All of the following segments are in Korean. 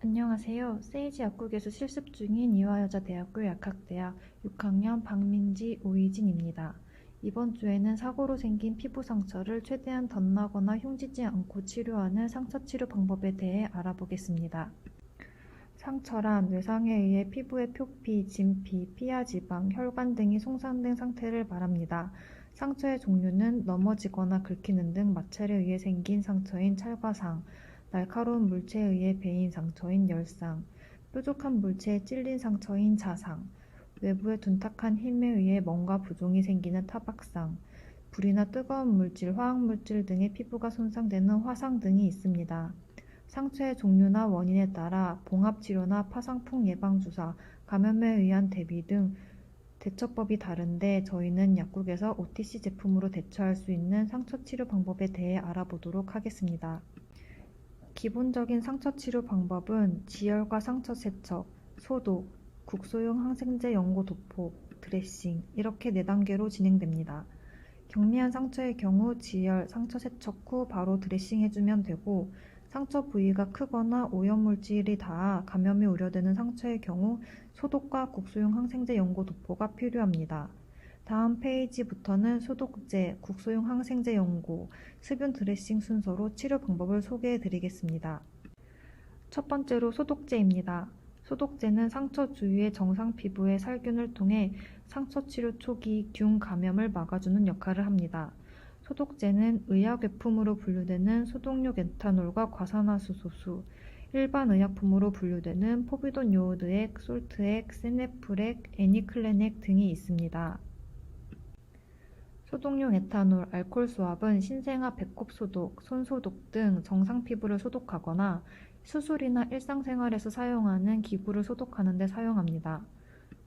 안녕하세요. 세이지 약국에서 실습 중인 이화여자대학교 약학대학 6학년 박민지 오이진입니다. 이번 주에는 사고로 생긴 피부 상처를 최대한 덧나거나 흉지지 않고 치료하는 상처 치료 방법에 대해 알아보겠습니다. 상처란 외상에 의해 피부의 표피, 진피, 피하지방, 혈관 등이 손상된 상태를 말합니다. 상처의 종류는 넘어지거나 긁히는 등 마찰에 의해 생긴 상처인 찰과상, 날카로운 물체에 의해 베인 상처인 열상, 뾰족한 물체에 찔린 상처인 자상, 외부의 둔탁한 힘에 의해 뭔가 부종이 생기는 타박상, 불이나 뜨거운 물질, 화학물질 등의 피부가 손상되는 화상 등이 있습니다. 상처의 종류나 원인에 따라 봉합치료나 파상풍 예방주사, 감염에 의한 대비 등 대처법이 다른데 저희는 약국에서 OTC 제품으로 대처할 수 있는 상처치료 방법에 대해 알아보도록 하겠습니다. 기본적인 상처치료 방법은 지혈과 상처 세척, 소독, 국소용 항생제 연고 도포, 드레싱 이렇게 4단계로 진행됩니다. 경미한 상처의 경우 지혈, 상처 세척 후 바로 드레싱해주면 되고 상처 부위가 크거나 오염물질이 닿아 감염이 우려되는 상처의 경우 소독과 국소용 항생제 연고 도포가 필요합니다. 다음 페이지부터는 소독제, 국소용 항생제 연고, 습윤 드레싱 순서로 치료 방법을 소개해 드리겠습니다. 첫 번째로 소독제입니다. 소독제는 상처 주위의 정상 피부의 살균을 통해 상처 치료 초기 균 감염을 막아주는 역할을 합니다. 소독제는 의약외품으로 분류되는 소독용 에탄올과 과산화수소수, 일반 의약품으로 분류되는 포비돈 요오드액, 솔트액, 세네프렉, 애니클레넥 등이 있습니다. 소독용 에탄올, 알코올 수압은 신생아 배꼽 소독, 손 소독 등 정상 피부를 소독하거나 수술이나 일상생활에서 사용하는 기구를 소독하는 데 사용합니다.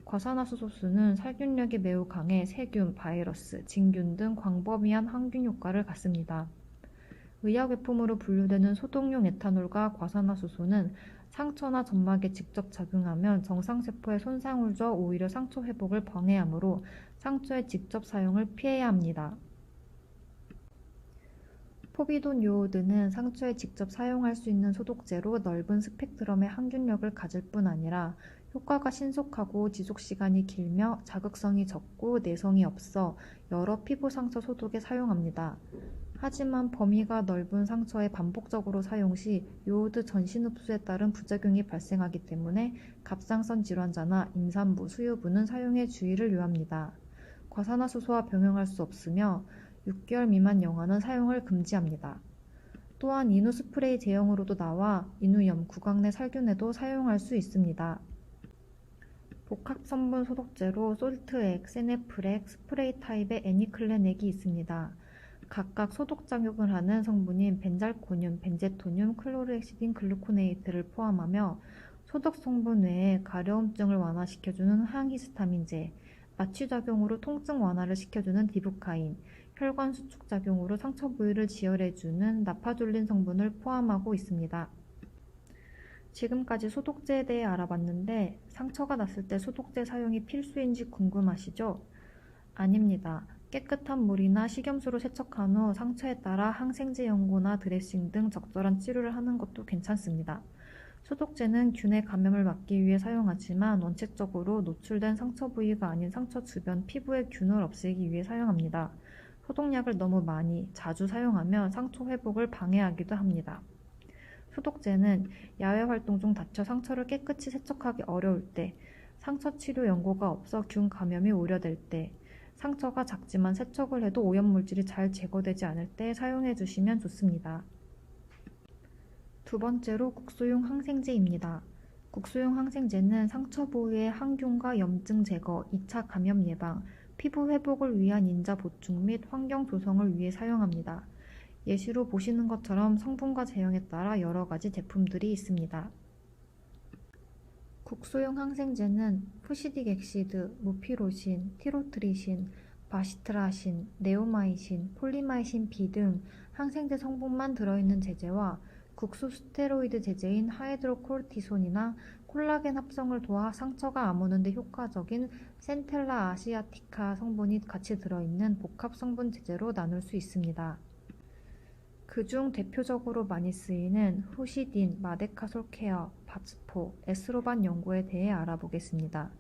과산화수소수는 살균력이 매우 강해 세균, 바이러스, 진균 등 광범위한 항균 효과를 갖습니다. 의약외품으로 분류되는 소독용 에탄올과 과산화수소는 상처나 점막에 직접 작용하면 정상세포에 손상을 줘 오히려 상처 회복을 방해하므로 상처의 직접 사용을 피해야 합니다. 포비돈 요오드는 상처에 직접 사용할 수 있는 소독제로 넓은 스펙트럼의 항균력을 가질 뿐 아니라 효과가 신속하고 지속시간이 길며 자극성이 적고 내성이 없어 여러 피부 상처 소독에 사용합니다. 하지만 범위가 넓은 상처에 반복적으로 사용 시 요오드 전신 흡수에 따른 부작용이 발생하기 때문에 갑상선 질환자나 임산부, 수유부는 사용에 주의를 요합니다. 과산화수소와 병행할 수 없으며 6개월 미만 영아는 사용을 금지합니다. 또한 인후 스프레이 제형으로도 나와 인후염, 구강 내 살균에도 사용할 수 있습니다. 복합성분 소독제로 솔트액, 세네프렉, 스프레이 타입의 애니클레넥이 있습니다. 각각 소독작용을 하는 성분인 벤잘코늄, 벤제토늄, 클로르엑시딘 글루코네이트를 포함하며 소독 성분 외에 가려움증을 완화시켜주는 항히스타민제, 마취작용으로 통증 완화를 시켜주는 디부카인, 혈관 수축작용으로 상처 부위를 지혈해주는 나파졸린 성분을 포함하고 있습니다. 지금까지 소독제에 대해 알아봤는데 상처가 났을 때 소독제 사용이 필수인지 궁금하시죠? 아닙니다. 깨끗한 물이나 식염수로 세척한 후 상처에 따라 항생제 연고나 드레싱 등 적절한 치료를 하는 것도 괜찮습니다. 소독제는 균의 감염을 막기 위해 사용하지만 원칙적으로 노출된 상처 부위가 아닌 상처 주변 피부의 균을 없애기 위해 사용합니다. 소독약을 너무 많이, 자주 사용하면 상처 회복을 방해하기도 합니다. 소독제는 야외 활동 중 다쳐 상처를 깨끗이 세척하기 어려울 때, 상처 치료 연고가 없어 균 감염이 우려될 때, 상처가 작지만 세척을 해도 오염물질이 잘 제거되지 않을 때 사용해 주시면 좋습니다. 두 번째로 국소용 항생제입니다. 국소용 항생제는 상처 부위의 항균과 염증 제거, 2차 감염 예방, 피부 회복을 위한 인자 보충 및 환경 조성을 위해 사용합니다. 예시로 보시는 것처럼 성분과 제형에 따라 여러 가지 제품들이 있습니다. 국소용 항생제는 푸시딕 엑시드, 무피로신, 티로트리신, 바시트라신, 네오마이신, 폴리마이신 B 등 항생제 성분만 들어있는 제제와 국소 스테로이드 제제인 하이드로코르티손이나 콜라겐 합성을 도와 상처가 아무는 데 효과적인 센텔라 아시아티카 성분이 같이 들어있는 복합 성분 제제로 나눌 수 있습니다. 그중 대표적으로 많이 쓰이는 후시딘, 마데카솔케어, 바스포, 에스로반 연고에 대해 알아보겠습니다.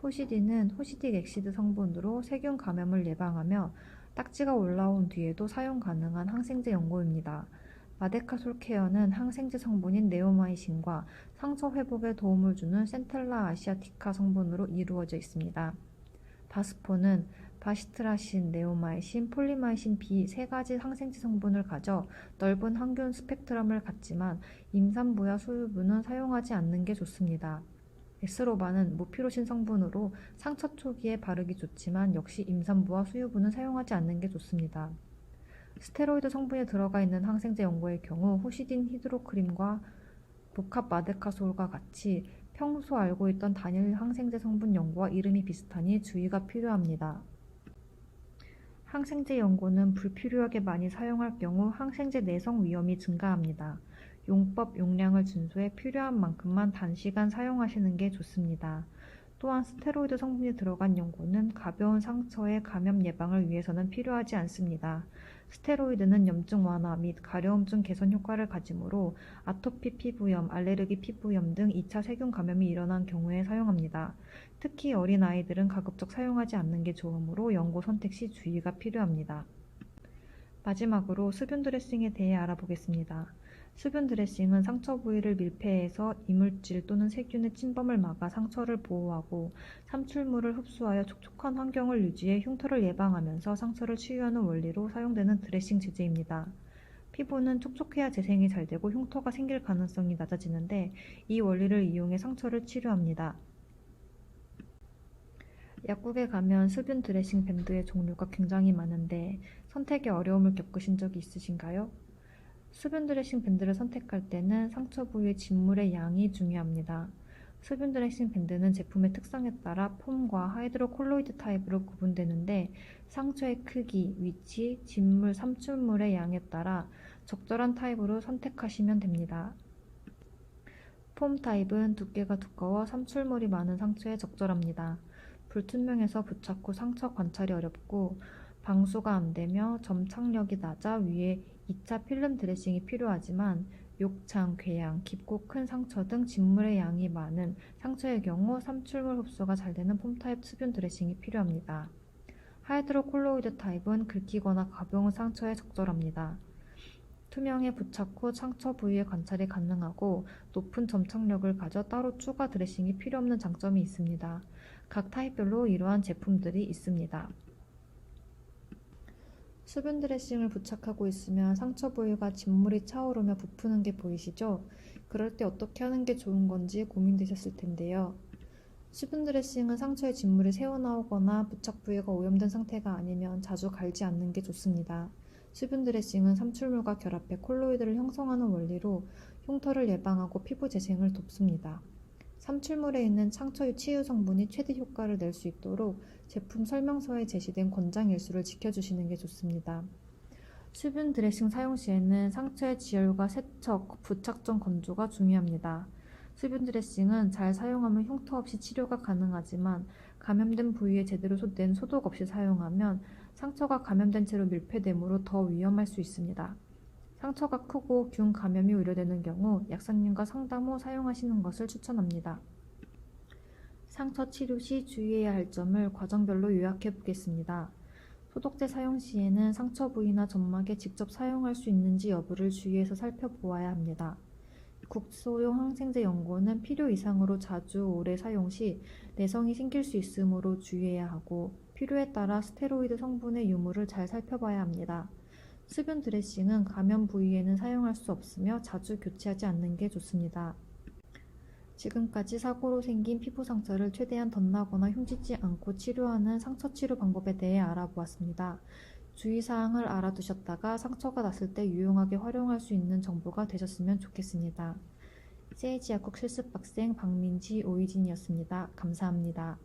후시딘은 후시딕 엑시드 성분으로 세균 감염을 예방하며 딱지가 올라온 뒤에도 사용 가능한 항생제 연고입니다. 마데카솔케어는 항생제 성분인 네오마이신과 상처 회복에 도움을 주는 센텔라 아시아티카 성분으로 이루어져 있습니다. 바스포는 바시트라신, 네오마이신, 폴리마이신 B 세 가지 항생제 성분을 가져 넓은 항균 스펙트럼을 갖지만 임산부와 수유부는 사용하지 않는 게 좋습니다. 에스로반은 무피로신 성분으로 상처 초기에 바르기 좋지만 역시 임산부와 수유부는 사용하지 않는 게 좋습니다. 스테로이드 성분이 들어가 있는 항생제 연고의 경우 후시딘 히드로크림과 복합 마데카솔과 같이 평소 알고 있던 단일 항생제 성분 연고와 이름이 비슷하니 주의가 필요합니다. 항생제 연고는 불필요하게 많이 사용할 경우 항생제 내성 위험이 증가합니다. 용법 용량을 준수해 필요한 만큼만 단시간 사용하시는 게 좋습니다. 또한 스테로이드 성분이 들어간 연고는 가벼운 상처의 감염 예방을 위해서는 필요하지 않습니다. 스테로이드는 염증 완화 및 가려움증 개선 효과를 가지므로 아토피 피부염, 알레르기 피부염 등 2차 세균 감염이 일어난 경우에 사용합니다. 특히 어린 아이들은 가급적 사용하지 않는 게 좋으므로 연고 선택 시 주의가 필요합니다. 마지막으로 수분 드레싱에 대해 알아보겠습니다. 수분 드레싱은 상처 부위를 밀폐해서 이물질 또는 세균의 침범을 막아 상처를 보호하고 삼출물을 흡수하여 촉촉한 환경을 유지해 흉터를 예방하면서 상처를 치유하는 원리로 사용되는 드레싱 제제입니다. 피부는 촉촉해야 재생이 잘 되고 흉터가 생길 가능성이 낮아지는데 이 원리를 이용해 상처를 치료합니다. 약국에 가면 수분 드레싱 밴드의 종류가 굉장히 많은데 선택에 어려움을 겪으신 적이 있으신가요? 수분 드레싱 밴드를 선택할 때는 상처 부위의 진물의 양이 중요합니다. 수분 드레싱 밴드는 제품의 특성에 따라 폼과 하이드로콜로이드 타입으로 구분되는데 상처의 크기, 위치, 진물, 삼출물의 양에 따라 적절한 타입으로 선택하시면 됩니다. 폼 타입은 두께가 두꺼워 삼출물이 많은 상처에 적절합니다. 불투명해서 부착 후 상처 관찰이 어렵고 방수가 안되며 점착력이 낮아 위에 2차 필름 드레싱이 필요하지만 욕창, 궤양, 깊고 큰 상처 등 진물의 양이 많은 상처의 경우 삼출물 흡수가 잘 되는 폼 타입 수분 드레싱이 필요합니다. 하이드로콜로이드 타입은 긁히거나 가벼운 상처에 적절합니다. 투명해 부착 후 상처 부위의 관찰이 가능하고 높은 점착력을 가져 따로 추가 드레싱이 필요 없는 장점이 있습니다. 각 타입별로 이러한 제품들이 있습니다. 수분 드레싱을 부착하고 있으면 상처 부위가 진물이 차오르며 부푸는 게 보이시죠? 그럴 때 어떻게 하는 게 좋은 건지 고민되셨을 텐데요. 수분 드레싱은 상처에 진물이 새어나오거나 부착 부위가 오염된 상태가 아니면 자주 갈지 않는 게 좋습니다. 수분 드레싱은 삼출물과 결합해 콜로이드를 형성하는 원리로 흉터를 예방하고 피부 재생을 돕습니다. 삼출물에 있는 상처 치유 성분이 최대 효과를 낼 수 있도록 제품 설명서에 제시된 권장 일수를 지켜주시는 게 좋습니다. 수분 드레싱 사용 시에는 상처의 지혈과 세척, 부착 전 건조가 중요합니다. 수분 드레싱은 잘 사용하면 흉터 없이 치료가 가능하지만 감염된 부위에 제대로 된 소독 없이 사용하면 상처가 감염된 채로 밀폐되므로 더 위험할 수 있습니다. 상처가 크고 균 감염이 우려되는 경우 약사님과 상담 후 사용하시는 것을 추천합니다. 상처 치료 시 주의해야 할 점을 과정별로 요약해 보겠습니다. 소독제 사용 시에는 상처 부위나 점막에 직접 사용할 수 있는지 여부를 주의해서 살펴보아야 합니다. 국소용 항생제 연고는 필요 이상으로 자주 오래 사용 시 내성이 생길 수 있으므로 주의해야 하고 필요에 따라 스테로이드 성분의 유무를 잘 살펴봐야 합니다. 수분 드레싱은 감염 부위에는 사용할 수 없으며 자주 교체하지 않는 게 좋습니다. 지금까지 사고로 생긴 피부 상처를 최대한 덧나거나 흉지지 않고 치료하는 상처 치료 방법에 대해 알아보았습니다. 주의사항을 알아두셨다가 상처가 났을 때 유용하게 활용할 수 있는 정보가 되셨으면 좋겠습니다. 세이지 약국 실습학생 박민지 오이진이었습니다. 감사합니다.